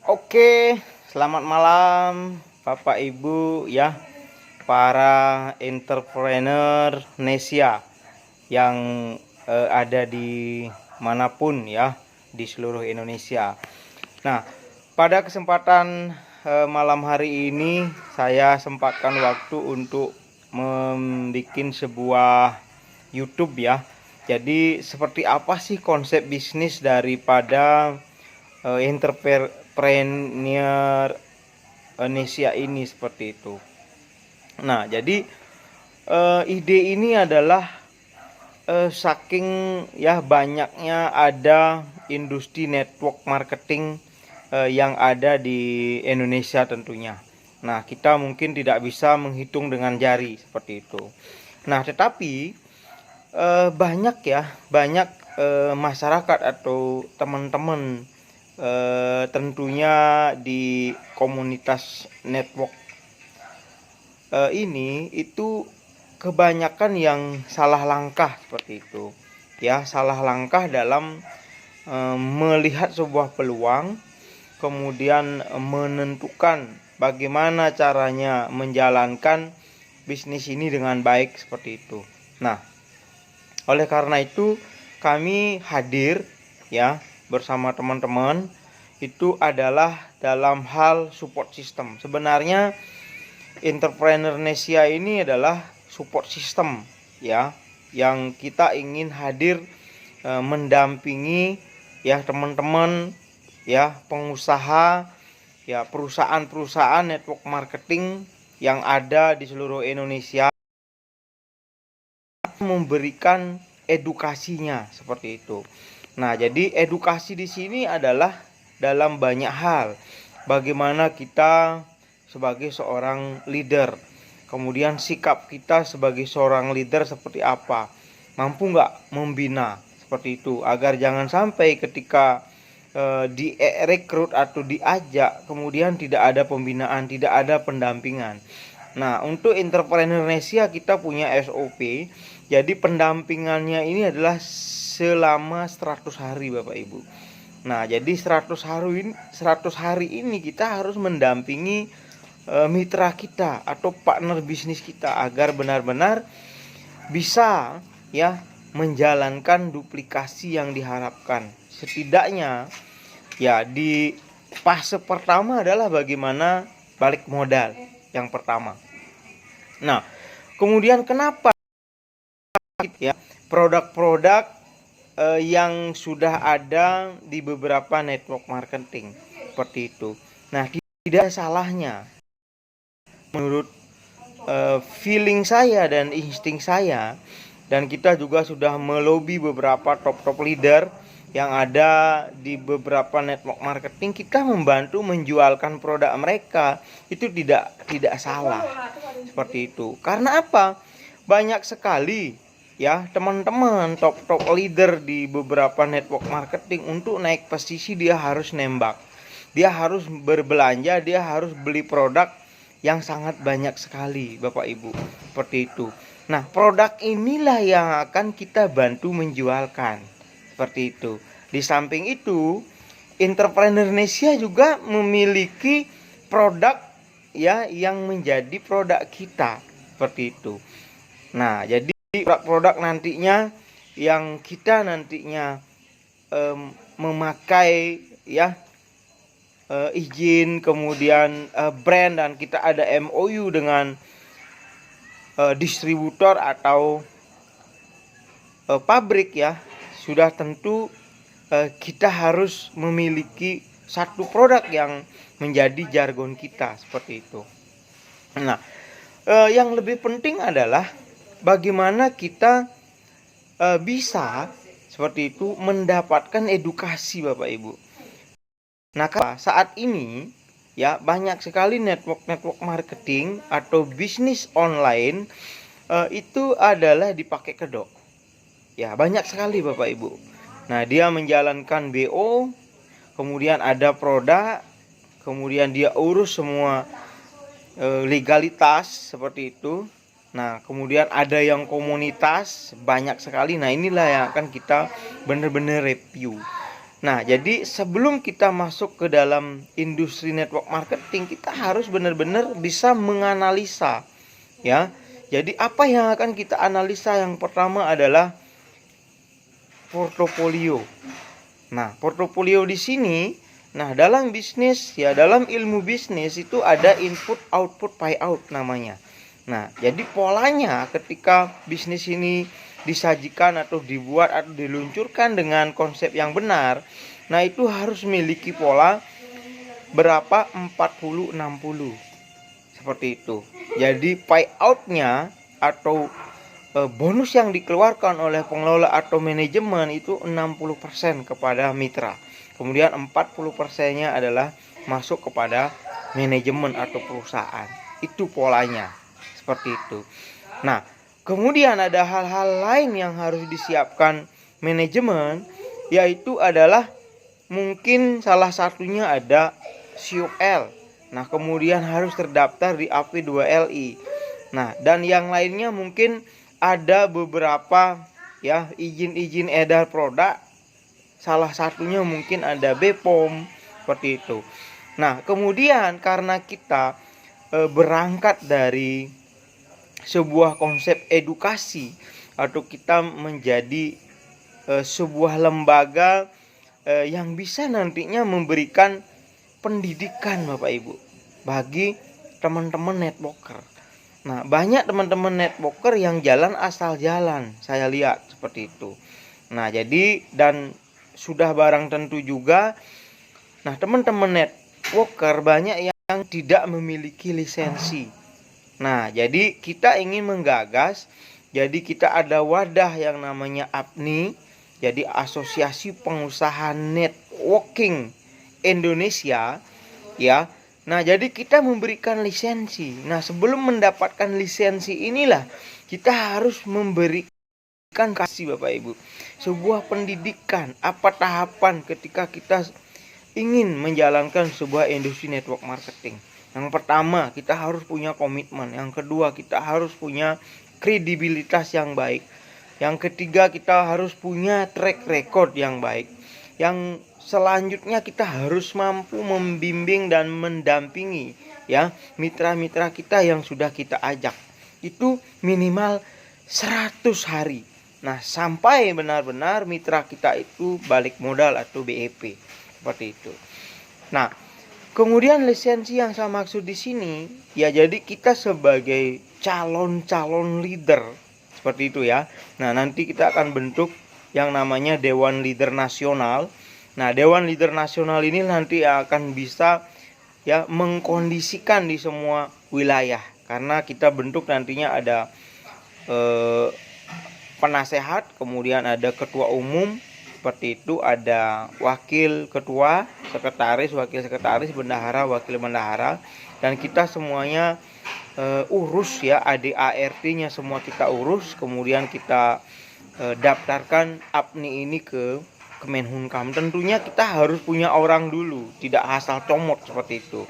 Oke, selamat malam Bapak Ibu ya, para entrepreneur Nesia yang ada di manapun ya, di seluruh Indonesia. Nah, pada kesempatan malam hari ini saya sempatkan waktu untuk membuat sebuah YouTube ya. Jadi seperti apa sih konsep bisnis daripada entrepreneur Indonesia ini, seperti itu. Nah, jadi ide ini adalah saking ya banyaknya ada industri network marketing yang ada di Indonesia tentunya. Nah, kita mungkin tidak bisa menghitung dengan jari seperti itu. Nah, tetapi banyak masyarakat atau teman-teman tentunya di komunitas network ini itu kebanyakan yang salah langkah seperti itu ya, salah langkah dalam melihat sebuah peluang, kemudian menentukan bagaimana caranya menjalankan bisnis ini dengan baik seperti itu. Nah, oleh karena itu kami hadir ya bersama teman-teman, itu adalah dalam hal support system. Sebenarnya Entrepreneur Nesia ini adalah support system ya, yang kita ingin hadir mendampingi ya teman-teman ya, pengusaha ya, perusahaan-perusahaan network marketing yang ada di seluruh Indonesia, memberikan edukasinya seperti itu. Nah, jadi edukasi di sini adalah dalam banyak hal. Bagaimana kita sebagai seorang leader, kemudian sikap kita sebagai seorang leader seperti apa, mampu nggak membina seperti itu, agar jangan sampai ketika direkrut atau diajak kemudian tidak ada pembinaan, tidak ada pendampingan. Nah, untuk entrepreneur Indonesia kita punya SOP. Jadi pendampingannya ini adalah selama 100 hari Bapak Ibu. Nah, jadi 100 hari ini kita harus mendampingi mitra kita atau partner bisnis kita agar benar-benar bisa ya menjalankan duplikasi yang diharapkan. Setidaknya ya di fase pertama adalah bagaimana balik modal yang pertama. Nah, kemudian kenapa ya produk-produk yang sudah ada di beberapa network marketing seperti itu. Nah, tidak salahnya menurut feeling saya dan insting saya, dan kita juga sudah melobi beberapa top leader yang ada di beberapa network marketing, kita membantu menjualkan produk mereka, itu tidak salah seperti itu. Karena apa? Banyak sekali ya teman-teman top leader di beberapa network marketing, untuk naik posisi dia harus nembak, dia harus berbelanja, dia harus beli produk yang sangat banyak sekali Bapak Ibu, seperti itu. Nah, produk inilah yang akan kita bantu menjualkan seperti itu. Di samping itu, Entrepreneur Indonesia juga memiliki produk ya yang menjadi produk kita seperti itu. Nah, jadi produk-produk nantinya yang kita nantinya memakai ya izin, kemudian brand, dan kita ada MOU dengan distributor atau pabrik ya, sudah tentu kita harus memiliki satu produk yang menjadi jargon kita seperti itu. Nah, yang lebih penting adalah bagaimana kita bisa seperti itu mendapatkan edukasi Bapak Ibu. Nah, saat ini ya banyak sekali network marketing atau bisnis online itu adalah dipakai kedok. Ya, banyak sekali Bapak Ibu. Nah, dia menjalankan BO, kemudian ada produk, kemudian dia urus semua legalitas seperti itu. Nah, kemudian ada yang komunitas, banyak sekali. Nah, inilah yang akan kita benar-benar review. Nah, jadi sebelum kita masuk ke dalam industri network marketing, kita harus benar-benar bisa menganalisa, ya. Jadi apa yang akan kita analisa? Yang pertama adalah portofolio. Nah, portofolio di sini, nah dalam bisnis ya, dalam ilmu bisnis itu ada input, output, payout namanya. Nah, jadi polanya ketika bisnis ini disajikan atau dibuat atau diluncurkan dengan konsep yang benar, nah itu harus memiliki pola berapa 40-60 seperti itu. Jadi payoutnya atau bonus yang dikeluarkan oleh pengelola atau manajemen itu 60% kepada mitra. Kemudian 40%-nya adalah masuk kepada manajemen atau perusahaan. Itu polanya. Seperti itu. Nah, kemudian ada hal-hal lain yang harus disiapkan manajemen, yaitu adalah mungkin salah satunya ada COL. Nah, kemudian harus terdaftar di AP2LI. Nah, dan yang lainnya mungkin ada beberapa ya izin-izin edar produk. Salah satunya mungkin ada BPOM seperti itu. Nah, kemudian karena kita berangkat dari sebuah konsep edukasi atau kita menjadi sebuah lembaga yang bisa nantinya memberikan pendidikan Bapak Ibu bagi teman-teman networker. Nah, banyak teman-teman networker yang jalan asal jalan, saya lihat seperti itu. Nah, jadi dan sudah barang tentu juga, nah teman-teman networker banyak yang tidak memiliki lisensi. Nah, jadi kita ingin menggagas, jadi kita ada wadah yang namanya APNI, jadi Asosiasi Pengusaha Networking Indonesia, ya. Nah, jadi kita memberikan lisensi. Nah, sebelum mendapatkan lisensi inilah kita harus memberikan kasih Bapak Ibu sebuah pendidikan, apa tahapan ketika kita ingin menjalankan sebuah industri network marketing. Yang pertama, kita harus punya komitmen. Yang kedua, kita harus punya kredibilitas yang baik. Yang ketiga, kita harus punya track record yang baik. Yang selanjutnya, kita harus mampu membimbing dan mendampingi ya mitra-mitra kita yang sudah kita ajak. Itu minimal 100 hari. Nah, sampai benar-benar mitra kita itu balik modal atau BEP. Seperti itu. Nah, kemudian lisensi yang saya maksud di sini ya, jadi kita sebagai calon-calon leader seperti itu ya. Nah, nanti kita akan bentuk yang namanya Dewan Leader Nasional. Nah, Dewan Leader Nasional ini nanti akan bisa ya mengkondisikan di semua wilayah, karena kita bentuk nantinya ada penasehat, kemudian ada ketua umum seperti itu, ada wakil ketua, sekretaris, wakil sekretaris, bendahara, wakil bendahara, dan kita semuanya urus ya, ADART-nya semua kita urus. Kemudian kita daftarkan APNI ini ke Kemenhumkam. Tentunya kita harus punya orang dulu, tidak asal comot seperti itu.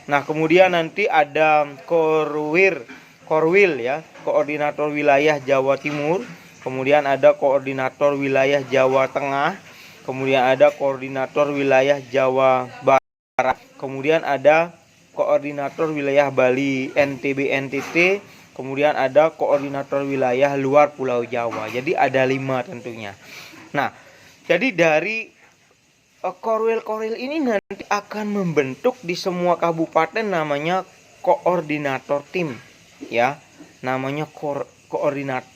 Nah, kemudian nanti ada Korwil ya, koordinator wilayah Jawa Timur. Kemudian ada koordinator wilayah Jawa Tengah, kemudian ada koordinator wilayah Jawa Barat, kemudian ada koordinator wilayah Bali NTB NTT, kemudian ada koordinator wilayah luar Pulau Jawa. Jadi ada 5 tentunya. Nah, jadi dari korwil ini nanti akan membentuk di semua kabupaten namanya koordinator tim ya, namanya koordinator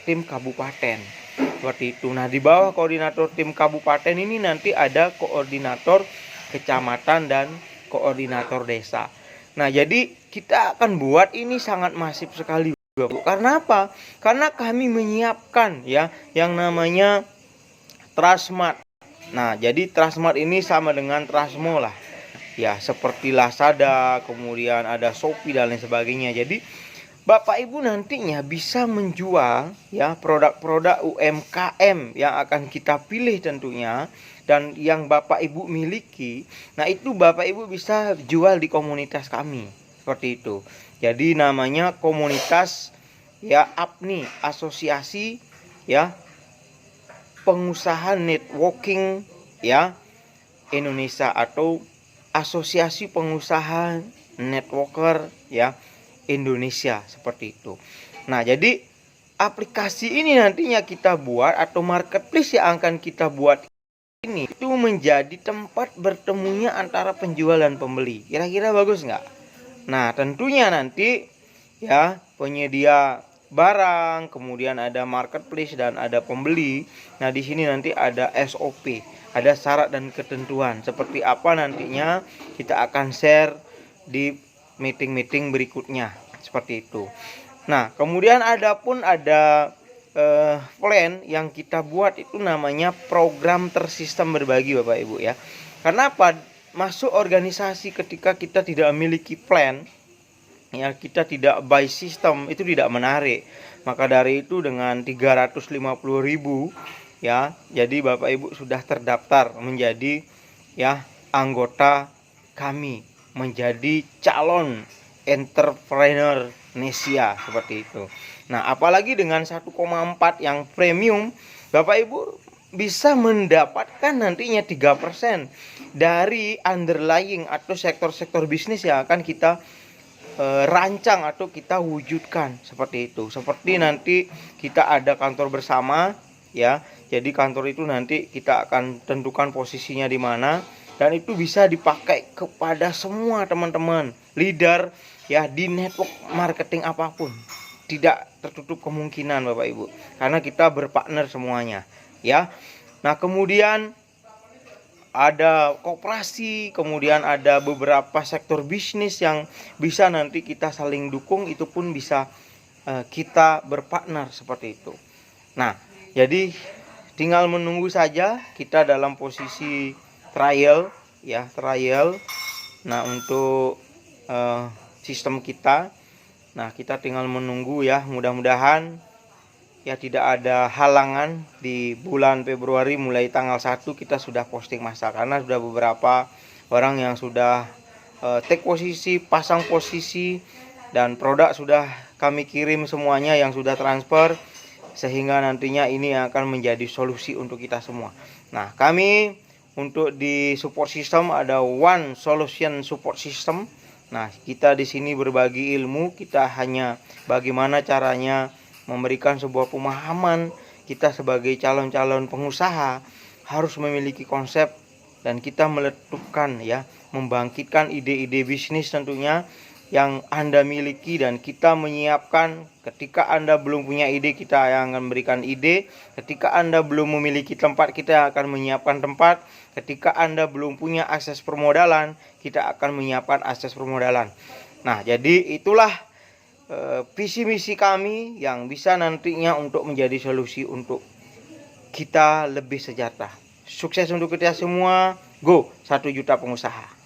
tim kabupaten seperti itu. Nah, di bawah koordinator tim kabupaten ini nanti ada koordinator kecamatan dan koordinator desa. Nah, jadi kita akan buat ini sangat masif sekali, Bu. Karena apa? Karena kami menyiapkan ya yang namanya Trustmart. Nah, jadi Trustmart ini sama dengan Trustmo lah. Ya, seperti Lazada, kemudian ada Shopee dan lain sebagainya. Jadi Bapak Ibu nantinya bisa menjual ya produk-produk UMKM yang akan kita pilih tentunya dan yang Bapak Ibu miliki. Nah, itu Bapak Ibu bisa jual di komunitas kami. Seperti itu. Jadi namanya komunitas ya APNI, Asosiasi ya Pengusaha Networking ya Indonesia atau Asosiasi Pengusaha Networker ya Indonesia, seperti itu. Nah, jadi aplikasi ini nantinya kita buat atau marketplace yang akan kita buat ini itu menjadi tempat bertemunya antara penjual dan pembeli. Kira-kira bagus nggak? Nah, tentunya nanti ya penyedia barang, kemudian ada marketplace dan ada pembeli. Nah, di sini nanti ada SOP, ada syarat dan ketentuan. Seperti apa nantinya kita akan share di meeting-meeting berikutnya, seperti itu. Nah, kemudian ada plan yang kita buat itu namanya program tersistem berbagi, Bapak Ibu ya. Kenapa masuk organisasi ketika kita tidak memiliki plan? Ya, kita tidak by system, itu tidak menarik. Maka dari itu dengan 350.000 ya, jadi Bapak Ibu sudah terdaftar menjadi ya anggota kami, menjadi calon entrepreneur Indonesia, seperti itu. Nah, apalagi dengan 1,4 yang premium, Bapak Ibu bisa mendapatkan nantinya 3% dari underlying atau sektor-sektor bisnis yang akan kita rancang atau kita wujudkan, seperti itu. Seperti nanti kita ada kantor bersama ya. Jadi kantor itu nanti kita akan tentukan posisinya di mana, dan itu bisa dipakai kepada semua teman-teman leader ya di network marketing apapun. Tidak tertutup kemungkinan Bapak Ibu, karena kita berpartner semuanya ya. Nah, kemudian ada koperasi, kemudian ada beberapa sektor bisnis yang bisa nanti kita saling dukung, itu pun bisa kita berpartner, seperti itu. Nah, jadi tinggal menunggu saja, kita dalam posisi trial ya, trial. Nah, untuk sistem kita, nah kita tinggal menunggu ya, mudah-mudahan ya tidak ada halangan di bulan Februari. Mulai tanggal 1 kita sudah posting masa, karena sudah beberapa orang yang sudah take posisi, pasang posisi, dan produk sudah kami kirim semuanya yang sudah transfer, sehingga nantinya ini akan menjadi solusi untuk kita semua. Nah, kami untuk di support system ada One Solution Support System. Nah, kita di sini berbagi ilmu, kita hanya bagaimana caranya memberikan sebuah pemahaman. Kita sebagai calon-calon pengusaha harus memiliki konsep, dan kita meletupkan ya, membangkitkan ide-ide bisnis tentunya yang Anda miliki, dan kita menyiapkan. Ketika Anda belum punya ide, kita yang akan memberikan ide. Ketika Anda belum memiliki tempat, kita akan menyiapkan tempat. Ketika Anda belum punya akses permodalan, kita akan menyiapkan akses permodalan. Nah, jadi itulah visi misi kami yang bisa nantinya untuk menjadi solusi untuk kita lebih sejahtera. Sukses untuk kita semua. Go 1 juta pengusaha.